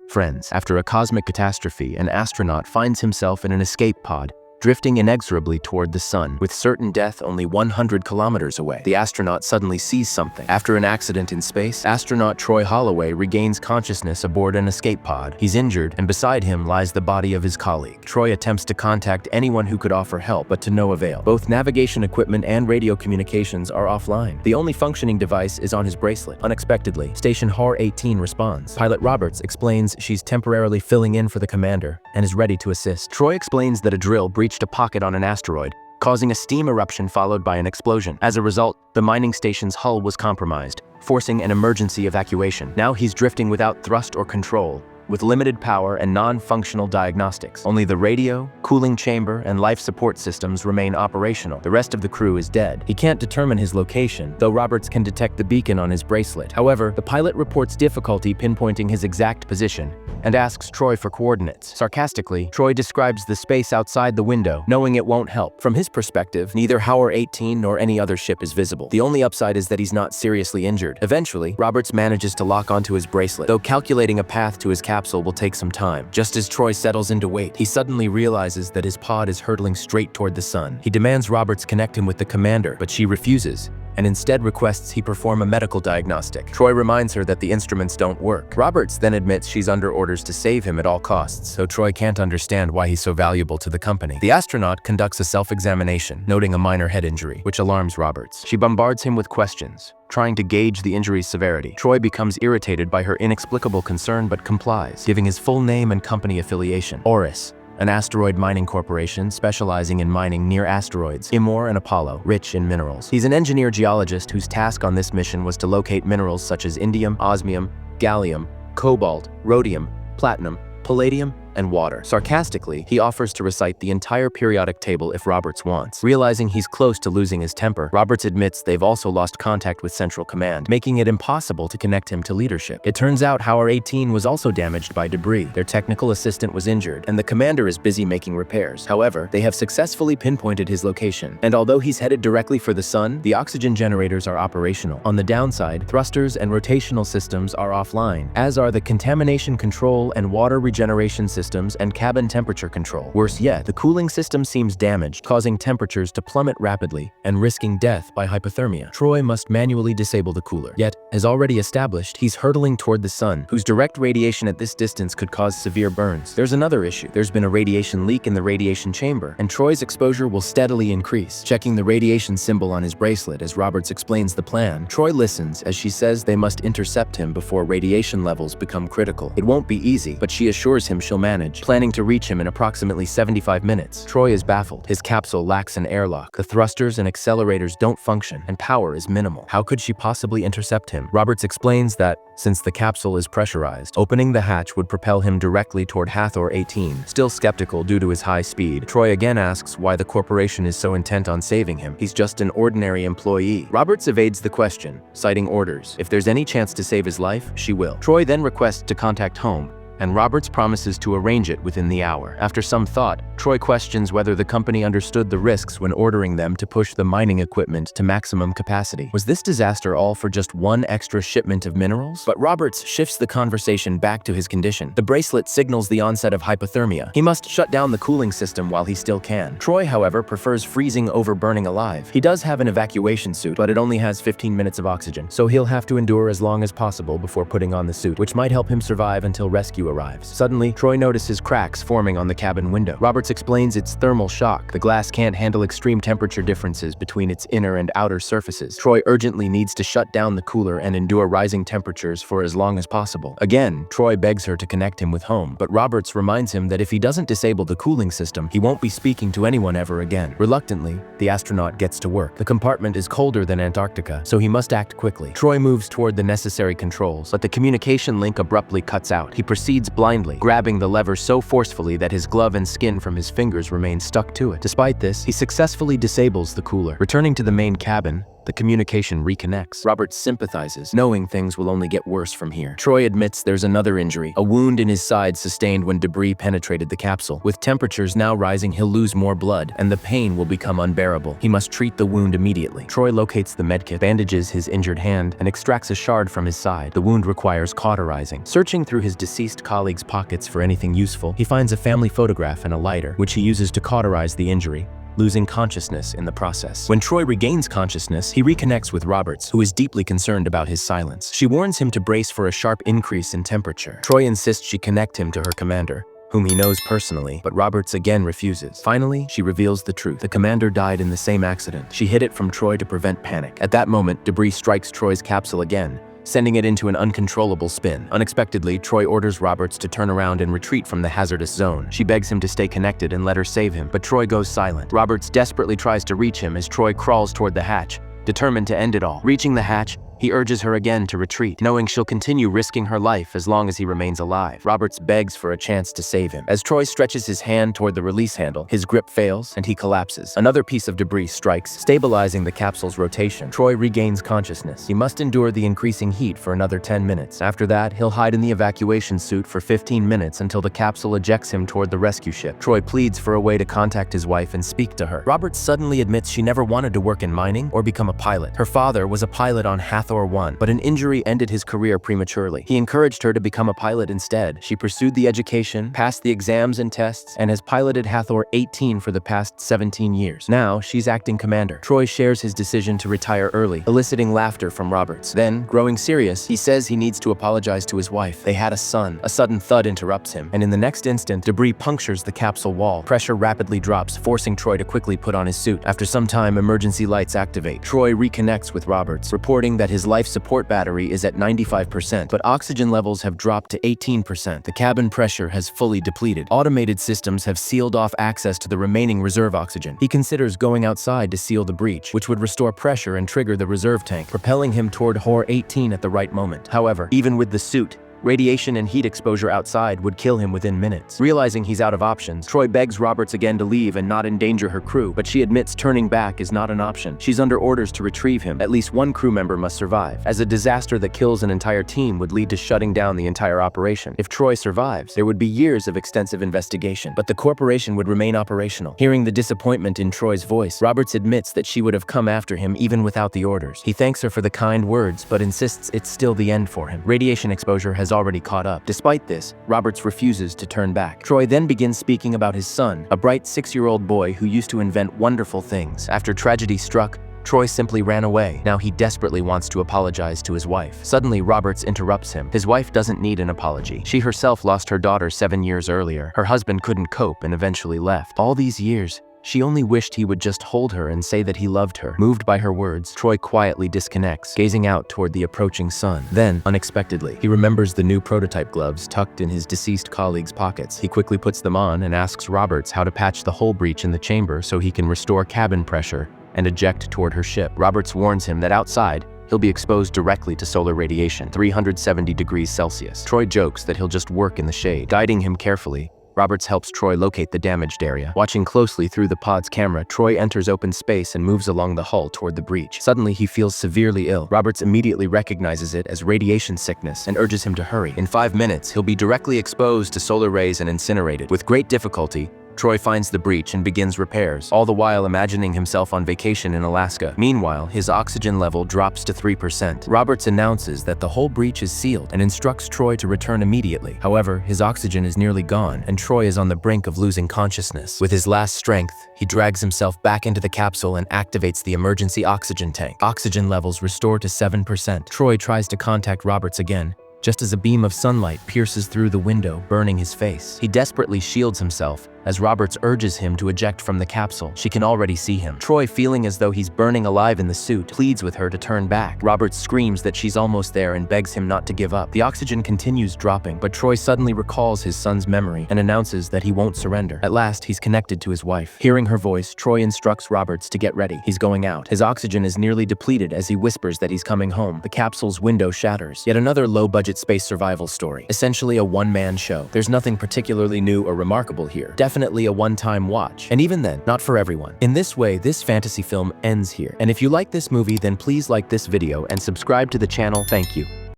Friends. After a cosmic catastrophe, an astronaut finds himself in an escape pod, drifting inexorably toward the sun, with certain death only 100 kilometers away. The astronaut suddenly sees something. After an accident in space, astronaut Troy Holloway regains consciousness aboard an escape pod. He's injured, and beside him lies the body of his colleague. Troy attempts to contact anyone who could offer help, but to no avail. Both navigation equipment and radio communications are offline. The only functioning device is on his bracelet. Unexpectedly, Station HAR 18 responds. Pilot Roberts explains she's temporarily filling in for the commander and is ready to assist. Troy explains that a drill breached a pocket on an asteroid, causing a steam eruption followed by an explosion. As a result, the mining station's hull was compromised, forcing an emergency evacuation. Now he's drifting without thrust or control, with limited power and non-functional diagnostics. Only the radio, cooling chamber, and life support systems remain operational. The rest of the crew is dead. He can't determine his location, though Roberts can detect the beacon on his bracelet. However, the pilot reports difficulty pinpointing his exact position and asks Troy for coordinates. Sarcastically, Troy describes the space outside the window, knowing it won't help. From his perspective, neither HAR 18 nor any other ship is visible. The only upside is that he's not seriously injured. Eventually, Roberts manages to lock onto his bracelet, though calculating a path to his capsule will take some time. Just as Troy settles into wait, he suddenly realizes that his pod is hurtling straight toward the sun. He demands Roberts connect him with the commander, but she refuses, and instead requests he perform a medical diagnostic. Troy reminds her that the instruments don't work. Roberts then admits she's under orders to save him at all costs, so Troy can't understand why he's so valuable to the company. The astronaut conducts a self-examination, noting a minor head injury, which alarms Roberts. She bombards him with questions, trying to gauge the injury's severity. Troy becomes irritated by her inexplicable concern but complies, giving his full name and company affiliation. Oris, an asteroid mining corporation specializing in mining near asteroids, Imor and Apollo, rich in minerals. He's an engineer geologist whose task on this mission was to locate minerals such as indium, osmium, gallium, cobalt, rhodium, platinum, palladium, and water. Sarcastically, he offers to recite the entire periodic table if Roberts wants. Realizing he's close to losing his temper, Roberts admits they've also lost contact with Central Command, making it impossible to connect him to leadership. It turns out HAR 18 was also damaged by debris. Their technical assistant was injured, and the commander is busy making repairs. However, they have successfully pinpointed his location, and although he's headed directly for the sun, the oxygen generators are operational. On the downside, thrusters and rotational systems are offline, as are the contamination control and water regeneration systems and cabin temperature control. Worse yet, the cooling system seems damaged, causing temperatures to plummet rapidly and risking death by hypothermia. Troy must manually disable the cooler. Yet, as already established, he's hurtling toward the sun, whose direct radiation at this distance could cause severe burns. There's another issue. There's been a radiation leak in the radiation chamber, and Troy's exposure will steadily increase. Checking the radiation symbol on his bracelet as Roberts explains the plan, Troy listens as she says they must intercept him before radiation levels become critical. It won't be easy, but she assures him she'll manage, planning to reach him in approximately 75 minutes. Troy is baffled. His capsule lacks an airlock. The thrusters and accelerators don't function, and power is minimal. How could she possibly intercept him? Roberts explains that, since the capsule is pressurized, opening the hatch would propel him directly toward HAR 18. Still skeptical due to his high speed, Troy again asks why the corporation is so intent on saving him. He's just an ordinary employee. Roberts evades the question, citing orders. If there's any chance to save his life, she will. Troy then requests to contact home, and Roberts promises to arrange it within the hour. After some thought, Troy questions whether the company understood the risks when ordering them to push the mining equipment to maximum capacity. Was this disaster all for just one extra shipment of minerals? But Roberts shifts the conversation back to his condition. The bracelet signals the onset of hypothermia. He must shut down the cooling system while he still can. Troy, however, prefers freezing over burning alive. He does have an evacuation suit, but it only has 15 minutes of oxygen, so he'll have to endure as long as possible before putting on the suit, which might help him survive until rescue arrives. Suddenly, Troy notices cracks forming on the cabin window. Roberts explains it's thermal shock. The glass can't handle extreme temperature differences between its inner and outer surfaces. Troy urgently needs to shut down the cooler and endure rising temperatures for as long as possible. Again, Troy begs her to connect him with home, but Roberts reminds him that if he doesn't disable the cooling system, he won't be speaking to anyone ever again. Reluctantly, the astronaut gets to work. The compartment is colder than Antarctica, so he must act quickly. Troy moves toward the necessary controls, but the communication link abruptly cuts out. He proceeds blindly, grabbing the lever so forcefully that his glove and skin from his fingers remain stuck to it. Despite this, he successfully disables the cooler. Returning to the main cabin, the communication reconnects. Roberts sympathizes, knowing things will only get worse from here. Troy admits there's another injury, a wound in his side sustained when debris penetrated the capsule. With temperatures now rising, he'll lose more blood, and the pain will become unbearable. He must treat the wound immediately. Troy locates the medkit, bandages his injured hand, and extracts a shard from his side. The wound requires cauterizing. Searching through his deceased colleague's pockets for anything useful, he finds a family photograph and a lighter, which he uses to cauterize the injury, losing consciousness in the process. When Troy regains consciousness, he reconnects with Roberts, who is deeply concerned about his silence. She warns him to brace for a sharp increase in temperature. Troy insists she connect him to her commander, whom he knows personally, but Roberts again refuses. Finally, she reveals the truth. The commander died in the same accident. She hid it from Troy to prevent panic. At that moment, debris strikes Troy's capsule again, sending it into an uncontrollable spin. Unexpectedly, Troy orders Roberts to turn around and retreat from the hazardous zone. She begs him to stay connected and let her save him, but Troy goes silent. Roberts desperately tries to reach him as Troy crawls toward the hatch, determined to end it all. Reaching the hatch, he urges her again to retreat, knowing she'll continue risking her life as long as he remains alive. Roberts begs for a chance to save him. As Troy stretches his hand toward the release handle, his grip fails and he collapses. Another piece of debris strikes, stabilizing the capsule's rotation. Troy regains consciousness. He must endure the increasing heat for another 10 minutes. After that, he'll hide in the evacuation suit for 15 minutes until the capsule ejects him toward the rescue ship. Troy pleads for a way to contact his wife and speak to her. Roberts suddenly admits she never wanted to work in mining or become a pilot. Her father was a pilot on Hathor 1, but an injury ended his career prematurely. He encouraged her to become a pilot instead. She pursued the education, passed the exams and tests, and has piloted Hathor 18 for the past 17 years. Now, she's acting commander. Troy shares his decision to retire early, eliciting laughter from Roberts. Then, growing serious, he says he needs to apologize to his wife. They had a son. A sudden thud interrupts him, and in the next instant, debris punctures the capsule wall. Pressure rapidly drops, forcing Troy to quickly put on his suit. After some time, emergency lights activate. Troy reconnects with Roberts, reporting that his life support battery is at 95%, but oxygen levels have dropped to 18%. The cabin pressure has fully depleted. Automated systems have sealed off access to the remaining reserve oxygen. He considers going outside to seal the breach, which would restore pressure and trigger the reserve tank, propelling him toward HOR 18 at the right moment. However, even with the suit, radiation and heat exposure outside would kill him within minutes. Realizing he's out of options, Troy begs Roberts again to leave and not endanger her crew, but she admits turning back is not an option. She's under orders to retrieve him. At least one crew member must survive, as a disaster that kills an entire team would lead to shutting down the entire operation. If Troy survives, there would be years of extensive investigation, but the corporation would remain operational. Hearing the disappointment in Troy's voice, Roberts admits that she would have come after him even without the orders. He thanks her for the kind words, but insists it's still the end for him. Radiation exposure has already caught up. Despite this, Roberts refuses to turn back. Troy then begins speaking about his son, a bright 6-year-old boy who used to invent wonderful things. After tragedy struck, Troy simply ran away. Now he desperately wants to apologize to his wife. Suddenly, Roberts interrupts him. His wife doesn't need an apology. She herself lost her daughter 7 years earlier. Her husband couldn't cope and eventually left. All these years, she only wished he would just hold her and say that he loved her. Moved by her words, Troy quietly disconnects, gazing out toward the approaching sun. Then, unexpectedly, he remembers the new prototype gloves tucked in his deceased colleague's pockets. He quickly puts them on and asks Roberts how to patch the hole breach in the chamber so he can restore cabin pressure and eject toward her ship. Roberts warns him that outside, he'll be exposed directly to solar radiation, 370 degrees Celsius. Troy jokes that he'll just work in the shade. Guiding him carefully, Roberts helps Troy locate the damaged area. Watching closely through the pod's camera, Troy enters open space and moves along the hull toward the breach. Suddenly, he feels severely ill. Roberts immediately recognizes it as radiation sickness and urges him to hurry. In 5 minutes, he'll be directly exposed to solar rays and incinerated. With great difficulty, Troy finds the breach and begins repairs, all the while imagining himself on vacation in Alaska. Meanwhile, his oxygen level drops to 3%. Roberts announces that the whole breach is sealed and instructs Troy to return immediately. However, his oxygen is nearly gone, and Troy is on the brink of losing consciousness. With his last strength, he drags himself back into the capsule and activates the emergency oxygen tank. Oxygen levels restore to 7%. Troy tries to contact Roberts again, just as a beam of sunlight pierces through the window, burning his face. He desperately shields himself as Roberts urges him to eject from the capsule. She can already see him. Troy, feeling as though he's burning alive in the suit, pleads with her to turn back. Roberts screams that she's almost there and begs him not to give up. The oxygen continues dropping, but Troy suddenly recalls his son's memory and announces that he won't surrender. At last, he's connected to his wife. Hearing her voice, Troy instructs Roberts to get ready. He's going out. His oxygen is nearly depleted as he whispers that he's coming home. The capsule's window shatters. Yet another low-budget low-budget space survival story. Essentially a one-man show. There's nothing particularly new or remarkable here. Definitely a one-time watch. And even then, not for everyone. In this way, this fantasy film ends here. And if you like this movie, then please like this video and subscribe to the channel. Thank you.